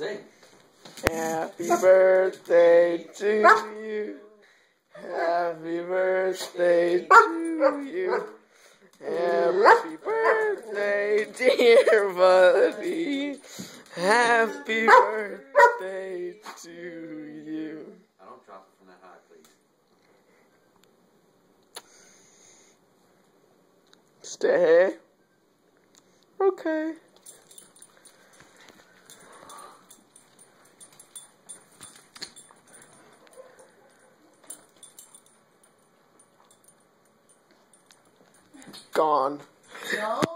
Sing. Happy birthday to you. Happy birthday to you. Happy birthday, dear buddy. Happy birthday to you. I don't drop it from that high, please. Stay. Okay. Gone. No.